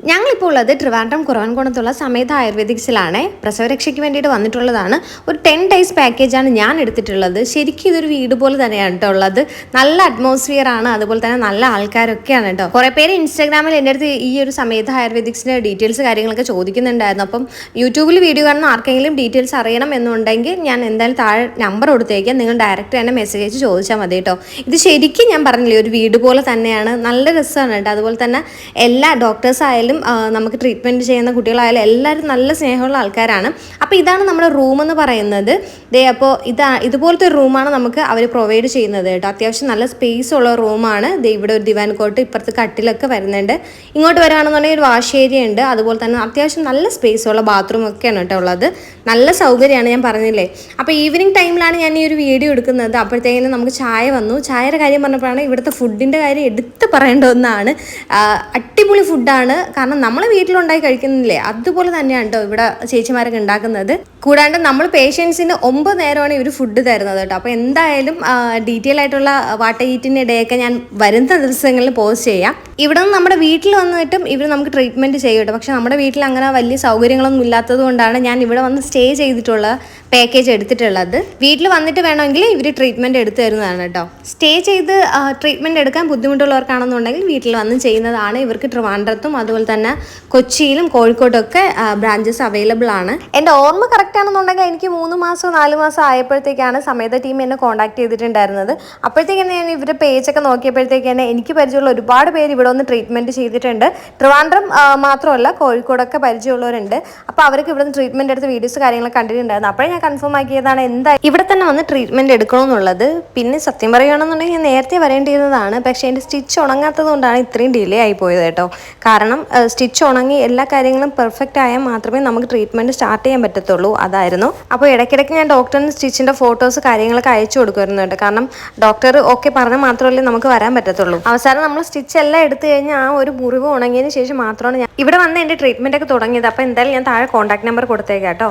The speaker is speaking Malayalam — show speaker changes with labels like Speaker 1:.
Speaker 1: ഞങ്ങളിപ്പോൾ ഉള്ളത് ട്രിവാൻഡ്രം കുറവൻകുണത്തുള്ള സമേത ആയുർവേദിക്സിലാണ്. പ്രസവരക്ഷയ്ക്ക് വേണ്ടിയിട്ട് വന്നിട്ടുള്ളതാണ്. ഒരു 10 ഡേയ്സ് പാക്കേജാണ് ഞാൻ എടുത്തിട്ടുള്ളത്. ശരിക്കും ഇതൊരു വീട് പോലെ തന്നെയാണ് കേട്ടോ ഉള്ളത്. നല്ല അറ്റ്മോസ്ഫിയർ ആണ്, അതുപോലെ തന്നെ നല്ല ആൾക്കാരൊക്കെയാണ് കേട്ടോ. കുറേ പേര് ഇൻസ്റ്റാഗ്രാമിൽ എൻ്റെ അടുത്ത് ഈ ഒരു സമേത ആയുർവേദിക്സിൻ്റെ ഡീറ്റെയിൽസ് കാര്യങ്ങളൊക്കെ ചോദിക്കുന്നുണ്ടായിരുന്നു. അപ്പം യൂട്യൂബിൽ വീഡിയോ കാണുന്ന ആർക്കെങ്കിലും ഡീറ്റെയിൽസ് അറിയണം എന്നുണ്ടെങ്കിൽ ഞാൻ എന്തായാലും താഴെ നമ്പർ കൊടുത്തേക്കാം. നിങ്ങൾ ഡയറക്റ്റ് തന്നെ മെസ്സേജ് അയച്ച് ചോദിച്ചാൽ മതി കേട്ടോ. ഇത് ശരിക്കും ഞാൻ പറഞ്ഞില്ലേ ഒരു വീട് പോലെ തന്നെയാണ്, നല്ല രസമാണ് കേട്ടോ. അതുപോലെ തന്നെ എല്ലാ ഡോക്ടേഴ്സ് ആയാലും നമുക്ക് ട്രീറ്റ്മെൻറ്റ് ചെയ്യുന്ന കുട്ടികളായാലും എല്ലാവരും നല്ല സ്നേഹമുള്ള ആൾക്കാരാണ്. അപ്പോൾ ഇതാണ് നമ്മുടെ റൂം എന്ന് പറയുന്നത്. അപ്പോൾ ഇതുപോലത്തെ ഒരു റൂമാണ് നമുക്ക് അവർ പ്രൊവൈഡ് ചെയ്യുന്നത് കേട്ടോ. അത്യാവശ്യം നല്ല സ്പേസ് ഉള്ള റൂമാണ്. ഇവിടെ ഒരു ദിവാൻ കോട്ട്, ഇപ്പുറത്ത് കട്ടിലൊക്കെ വരുന്നുണ്ട്. ഇങ്ങോട്ട് വരികയാണെന്നുണ്ടെങ്കിൽ ഒരു വാഷ് ഏരിയ ഉണ്ട്. അതുപോലെ തന്നെ അത്യാവശ്യം നല്ല സ്പേസ് ഉള്ള ബാത്റൂം ഒക്കെയാണ് കേട്ടോ ഉള്ളത്. നല്ല സൗകര്യമാണ്, ഞാൻ പറഞ്ഞില്ലേ. അപ്പോൾ ഈവനിങ് ടൈമിലാണ് ഞാൻ ഈ ഒരു വീഡിയോ എടുക്കുന്നത്. അപ്പോഴത്തേക്കും നമുക്ക് ചായ വന്നു. ചായയുടെ കാര്യം പറഞ്ഞപ്പോഴാണ് ഇവിടുത്തെ ഫുഡിൻ്റെ കാര്യം എടുത്ത് പറയേണ്ട ഒന്നാണ്. അടിപൊളി ഫുഡാണ്. കാരണം നമ്മൾ വീട്ടിലുണ്ടാക്കി കഴിക്കുന്നില്ലേ അതുപോലെ തന്നെയാണ് കേട്ടോ ഇവിടെ ചേച്ചിമാരൊക്കെ ഉണ്ടാക്കുന്നത്. കൂടാണ്ട് നമ്മൾ പേഷ്യൻസിന് 9 നേരമാണ് ഇവർ ഫുഡ് തരുന്നത് കേട്ടോ. അപ്പോൾ എന്തായാലും ഡീറ്റെയിൽ ആയിട്ടുള്ള വാട്ടർ ഈറ്റിൻ്റെ ഡേയൊക്കെ ഞാൻ വരുന്ന ദിവസങ്ങളിൽ പോസ്റ്റ് ചെയ്യാം. ഇവിടെ നിന്ന് നമ്മുടെ വീട്ടിൽ വന്നിട്ടും ഇവർ നമുക്ക് ട്രീറ്റ്മെൻറ്റ് ചെയ്യും കേട്ടോ. പക്ഷേ നമ്മുടെ വീട്ടിൽ അങ്ങനെ വലിയ സൗകര്യങ്ങളൊന്നും ഇല്ലാത്തത് കൊണ്ടാണ് ഞാൻ ഇവിടെ വന്ന് സ്റ്റേ ചെയ്തിട്ടുള്ള പാക്കേജ് എടുത്തിട്ടുള്ളത്. വീട്ടിൽ വന്നിട്ട് വേണമെങ്കിൽ ഇവർ ട്രീറ്റ്മെൻറ്റ് എടുത്തു തരുന്നതാണ് കേട്ടോ. സ്റ്റേ ചെയ്ത് ട്രീറ്റ്മെൻറ്റ് എടുക്കാൻ ബുദ്ധിമുട്ടുള്ളവർക്കാണെന്നുണ്ടെങ്കിൽ വീട്ടിൽ വന്ന് ചെയ്യുന്നതാണ്. ഇവർക്ക് ട്രിവാൻഡ്രത്തും അതുപോലെ തന്നെ കൊച്ചിയിലും കോഴിക്കോട്ടൊക്കെ ബ്രാഞ്ചസ് അവൈലബിൾ ആണ്. എൻ്റെ ഓർമ്മ കറക്റ്റ് ആണെന്നുണ്ടെങ്കിൽ എനിക്ക് 3 മാസം 4 മാസം ആയപ്പോഴത്തേക്കാണ് സമേത ടീം എന്നെ കോൺടാക്ട് ചെയ്തിട്ടുണ്ടായിരുന്നത്. അപ്പോഴത്തേക്കാണ് ഞാൻ ഇവരുടെ പേജൊക്കെ നോക്കിയപ്പോഴത്തേക്കാണ് എനിക്ക് പരിചയമുള്ള ഒരുപാട് പേര് ഇവിടെ ഒന്ന് ട്രീറ്റ്മെൻറ്റ് ചെയ്തിട്ടുണ്ട്. ട്രിവാൻഡ്രം മാത്രമല്ല കോഴിക്കോടൊക്കെ പരിചയമുള്ളവരുണ്ട്. അപ്പോൾ അവർക്ക് ഇവിടെ നിന്ന് ട്രീറ്റ്മെൻറ്റ് എടുത്ത വീഡിയോസ് കാര്യങ്ങളൊക്കെ കണ്ടിട്ടുണ്ടായിരുന്നു. അപ്പോഴേ ഞാൻ കൺഫേം ആക്കിയതാണ് എന്താ ഇവിടെ തന്നെ വന്ന് ട്രീറ്റ്മെൻറ്റ് എടുക്കണമെന്നുള്ളത്. പിന്നെ സത്യം പറയുകയാണെന്നുണ്ടെങ്കിൽ ഞാൻ നേരത്തെ വരേണ്ടിയിരുന്നതാണ്. പക്ഷേ എൻ്റെ സ്റ്റിച്ച് ഉണങ്ങാത്തത് കൊണ്ടാണ് ഇത്രയും ഡിലേ ആയി പോയത് കേട്ടോ. കാരണം സ്റ്റിച്ച് ഉണങ്ങി എല്ലാ കാര്യങ്ങളും പെർഫെക്റ്റ് ആയാൽ മാത്രമേ നമുക്ക് ട്രീറ്റ്മെൻറ്റ് സ്റ്റാർട്ട് ചെയ്യാൻ പറ്റത്തുള്ളൂ. അതായിരുന്നു. അപ്പോൾ ഇടയ്ക്കിടയ്ക്ക് ഞാൻ ഡോക്ടറിന് സ്റ്റിച്ചിൻ്റെ ഫോട്ടോസ് കാര്യങ്ങളൊക്കെ അയച്ചു കൊടുക്കുമായിരുന്നു കേട്ടോ. കാരണം ഡോക്ടർ ഓക്കെ പറഞ്ഞാൽ മാത്രമല്ലേ നമുക്ക് വരാൻ പറ്റത്തുള്ളൂ. അവസാനം നമ്മൾ സ്റ്റിച്ച് എല്ലാം എടുത്തു കഴിഞ്ഞാൽ ആ ഒരു മുറിവ് ഉണങ്ങിയതിന് ശേഷം മാത്രമാണ് ഞാൻ ഇവിടെ വന്ന് എൻ്റെ ട്രീറ്റ്മെൻറ്റ് ഒക്കെ തുടങ്ങിയത്. അപ്പോൾ എന്തായാലും ഞാൻ താഴെ കോൺടാക്ട് നമ്പർ കൊടുത്തേക്കാം കേട്ടോ.